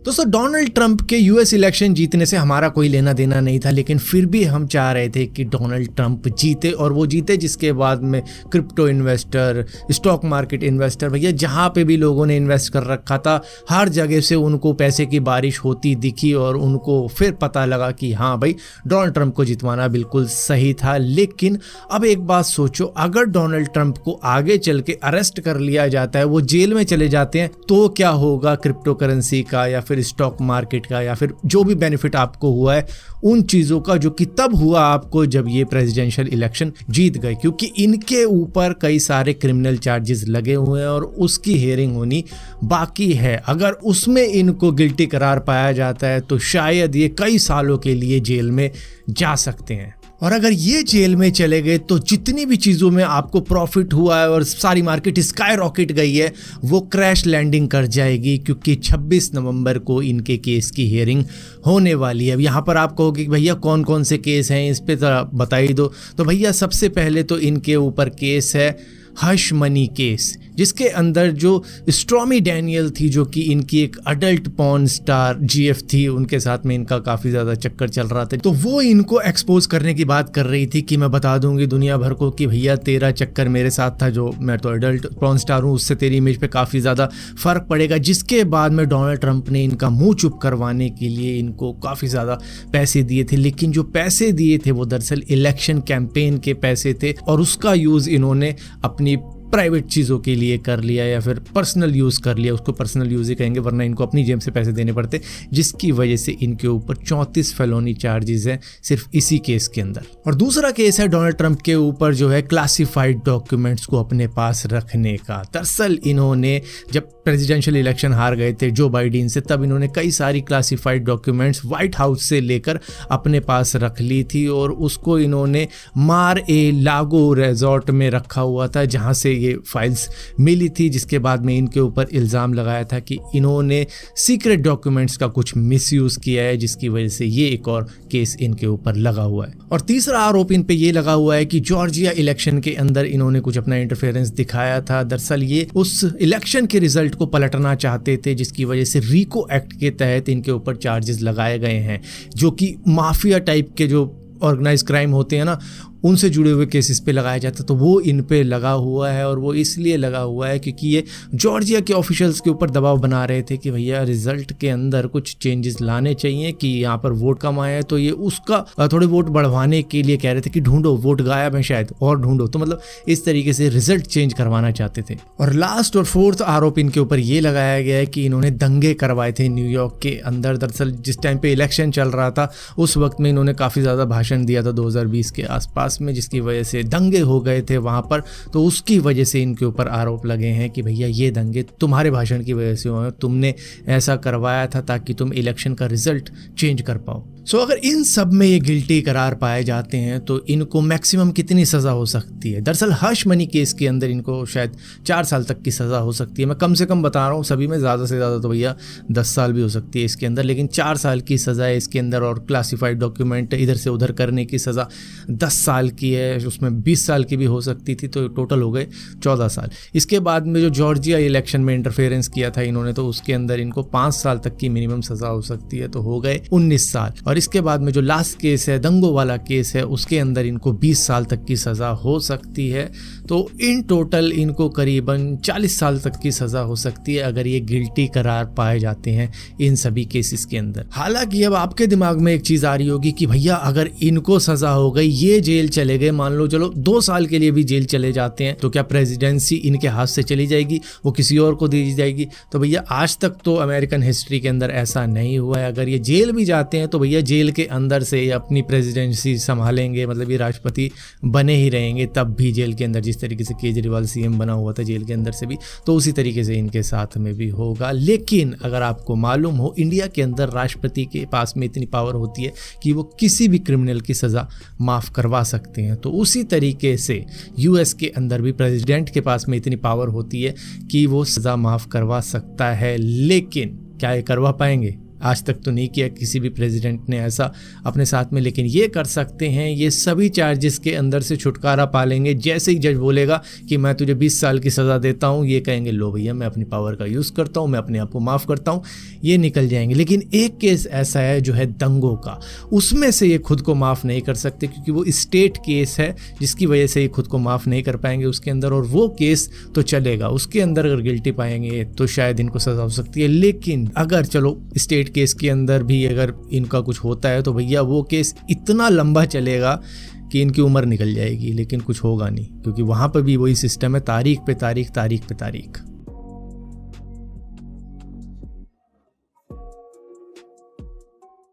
दोस्तों Donald Trump के US election जीतने से हमारा कोई लेना देना नहीं था, लेकिन फिर भी हम चाह रहे थे कि डोनाल्ड ट्रंप जीते, और वो जीते जिसके बाद में crypto investor, stock market investor, भैया जहाँ पे भी लोगों ने इन्वेस्ट कर रखा था हर जगह से उनको पैसे की बारिश होती दिखी और उनको फिर पता लगा कि हाँ भाई डोनाल्ड ट्रंप को जितवाना बिल्कुल सही था। लेकिन अब एक बात सोचो, अगर डोनाल्ड ट्रंप को आगे चल के अरेस्ट कर लिया जाता है, वो जेल में चले जाते हैं, तो क्या होगा क्रिप्टो करेंसी का या फिर स्टॉक मार्केट का या फिर जो भी बेनिफिट आपको हुआ है उन चीजों का, जो कि तब हुआ आपको जब ये प्रेसिडेंशियल इलेक्शन जीत गए, क्योंकि इनके ऊपर कई सारे क्रिमिनल चार्जेस लगे हुए हैं और उसकी हियरिंग होनी बाकी है। अगर उसमें इनको गिल्टी करार पाया जाता है तो शायद ये कई सालों के लिए जेल में जा सकते हैं। और अगर ये जेल में चले गए तो जितनी भी चीज़ों में आपको प्रॉफिट हुआ है और सारी मार्केट स्काई रॉकेट गई है वो क्रैश लैंडिंग कर जाएगी, क्योंकि 26 नवंबर को इनके केस की हियरिंग होने वाली है। अब यहाँ पर आप कहोगे कि भैया कौन कौन से केस हैं, इस पे बता ही दो। तो भैया सबसे पहले तो इनके ऊपर केस है हश मनी केस, जिसके अंदर जो स्टॉर्मी डैनियल थी, जो कि इनकी एक अडल्ट पॉर्न स्टार जीएफ थी, उनके साथ में इनका काफ़ी ज़्यादा चक्कर चल रहा था, तो वो इनको एक्सपोज करने की बात कर रही थी कि मैं बता दूंगी दुनिया भर को कि भैया तेरा चक्कर मेरे साथ था, जो मैं तो अडल्ट पॉर्न स्टार हूँ, उससे तेरी इमेज पे काफ़ी ज़्यादा फ़र्क पड़ेगा। जिसके बाद में डोनाल्ड ट्रंप ने इनका मुंह चुप करवाने के लिए इनको काफ़ी ज़्यादा पैसे दिए थे, लेकिन जो पैसे दिए थे वो दरअसल इलेक्शन कैंपेन के पैसे थे और उसका यूज़ इन्होंने अपनी प्राइवेट चीज़ों के लिए कर लिया या फिर पर्सनल यूज़ कर लिया। उसको पर्सनल यूज़ ही कहेंगे, वरना इनको अपनी जेब से पैसे देने पड़ते, जिसकी वजह से इनके ऊपर 34 फेलोनी चार्जेस हैं सिर्फ इसी केस के अंदर। और दूसरा केस है डोनाल्ड ट्रंप के ऊपर जो है क्लासिफाइड डॉक्यूमेंट्स को अपने पास रखने का। दरअसल इन्होंने जब प्रेसिडेंशियल इलेक्शन हार गए थे जो बाइडेन से, तब इन्होंने कई सारी क्लासिफाइड डॉक्यूमेंट्स व्हाइट हाउस से लेकर अपने पास रख ली थी और उसको इन्होंने मार ए लागो रिजॉर्ट में रखा हुआ था, जहाँ से ये फाइल्स मिली थी। जिसके बाद में इनके ऊपर इल्ज़ाम लगाया था कि इन्होंने सीक्रेट डॉक्यूमेंट्स का कुछ मिसयूज़ किया है, जिसकी वजह से ये एक और केस इनके ऊपर लगा हुआ है। और तीसरा आरोप इन पे ये लगा हुआ है कि जॉर्जिया इलेक्शन के अंदर इन्होंने कुछ अपना इंटरफेरेंस दिखाया था। दरअसल ये उस इलेक्शन के रिजल्ट को पलटना चाहते थे, जिसकी वजह से रीको एक्ट के तहत इनके ऊपर चार्जेस लगाए गए हैं, जो कि माफिया टाइप के जो ऑर्गेनाइज क्राइम होते हैं ना, उनसे जुड़े हुए केसेस पे लगाया जाता है। तो वो इन पे लगा हुआ है और वो इसलिए लगा हुआ है क्योंकि ये जॉर्जिया के ऑफिशियल्स के ऊपर दबाव बना रहे थे कि भैया रिजल्ट के अंदर कुछ चेंजेस लाने चाहिए, कि यहाँ पर वोट कम आया है, तो ये उसका थोड़े वोट बढ़वाने के लिए कह रहे थे कि ढूंढो, वोट गायब है शायद और ढूंढो। तो मतलब इस तरीके से रिजल्ट चेंज करवाना चाहते थे। और लास्ट और फोर्थ आरोप इनके ऊपर ये लगाया गया है कि इन्होंने दंगे करवाए थे न्यूयॉर्क के अंदर। दरअसल जिस टाइम पे इलेक्शन चल रहा था उस वक्त में इन्होंने काफ़ी ज़्यादा भाषण दिया था 2020 के आसपास में, जिसकी वजह से दंगे हो गए थे वहाँ पर। तो उसकी वजह से इनके ऊपर आरोप लगे हैं कि भैया ये दंगे तुम्हारे भाषण की वजह से हुए, तुमने ऐसा करवाया था ताकि तुम इलेक्शन का रिजल्ट चेंज कर पाओ। सो अगर इन सब में ये गिल्टी करार पाए जाते हैं तो इनको मैक्सिमम कितनी सज़ा हो सकती है? दरअसल हश मनी केस के अंदर इनको शायद 4 साल तक की सज़ा हो सकती है। मैं कम से कम बता रहा हूँ, सभी में ज़्यादा से ज़्यादा तो भैया 10 साल भी हो सकती है इसके अंदर, लेकिन 4 साल की सज़ा है इसके अंदर। और क्लासिफाइड डॉक्यूमेंट इधर से उधर करने की सज़ा 10 साल की है, उसमें 20 साल की भी हो सकती थी, तो टोटल हो गए 14 साल। इसके बाद में जो जॉर्जिया इलेक्शन में इंटरफेरेंस किया था इन्होंने, तो उसके अंदर इनको 5 साल तक की मिनिमम सज़ा हो सकती है, तो हो गए 19 साल। और इसके बाद में जो लास्ट केस है, दंगों वाला केस है, उसके अंदर इनको 20 साल तक की सज़ा हो सकती है। तो इन टोटल इनको करीबन 40 साल तक की सज़ा हो सकती है अगर ये गिल्टी करार पाए जाते हैं इन सभी केसेस के अंदर। हालांकि अब आपके दिमाग में एक चीज़ आ रही होगी कि भैया अगर इनको सज़ा हो गई, ये जेल चले गए, मान लो चलो 2 साल के लिए भी जेल चले जाते हैं, तो क्या प्रेसिडेंसी इनके हाथ से चली जाएगी, वो किसी और को दी जाएगी? तो भैया आज तक तो अमेरिकन हिस्ट्री के अंदर ऐसा नहीं हुआ है। अगर ये जेल भी जाते हैं तो भैया जेल के अंदर से ये अपनी प्रेसिडेंसी संभालेंगे, मतलब ये राष्ट्रपति बने ही रहेंगे तब भी जेल के अंदर। जिस तरीके से केजरीवाल सीएम बना हुआ था जेल के अंदर से भी, तो उसी तरीके से इनके साथ में भी होगा। लेकिन अगर आपको मालूम हो, इंडिया के अंदर राष्ट्रपति के पास में इतनी पावर होती है कि वो किसी भी क्रिमिनल की सज़ा माफ़ करवा सकते हैं। तो उसी तरीके से यूएस के अंदर भी प्रेसिडेंट के पास में इतनी पावर होती है कि वो सज़ा माफ़ करवा सकता है। लेकिन क्या ये करवा पाएंगे? आज तक तो नहीं किया किसी भी प्रेसिडेंट ने ऐसा अपने साथ में, लेकिन ये कर सकते हैं। ये सभी चार्जेस के अंदर से छुटकारा पा लेंगे। जैसे ही जज बोलेगा कि मैं तुझे 20 साल की सज़ा देता हूँ, ये कहेंगे लो भैया मैं अपनी पावर का यूज़ करता हूँ, मैं अपने आप को माफ़ करता हूँ, ये निकल जाएंगे। लेकिन एक केस ऐसा है जो है दंगों का, उसमें से ये खुद को माफ़ नहीं कर सकते क्योंकि वो स्टेट केस है जिसकी वजह से ये खुद को माफ़ नहीं कर पाएंगे उसके अंदर, और वो केस तो चलेगा। उसके अंदर अगर गिल्टी पाएंगे तो शायद इनको सज़ा हो सकती है। लेकिन अगर चलो स्टेट केस के अंदर भी अगर इनका कुछ होता है तो भैया वो केस इतना लंबा चलेगा कि इनकी उम्र निकल जाएगी, लेकिन कुछ होगा नहीं क्योंकि वहाँ पर भी वही सिस्टम है, तारीख पे तारीख, तारीख पे तारीख।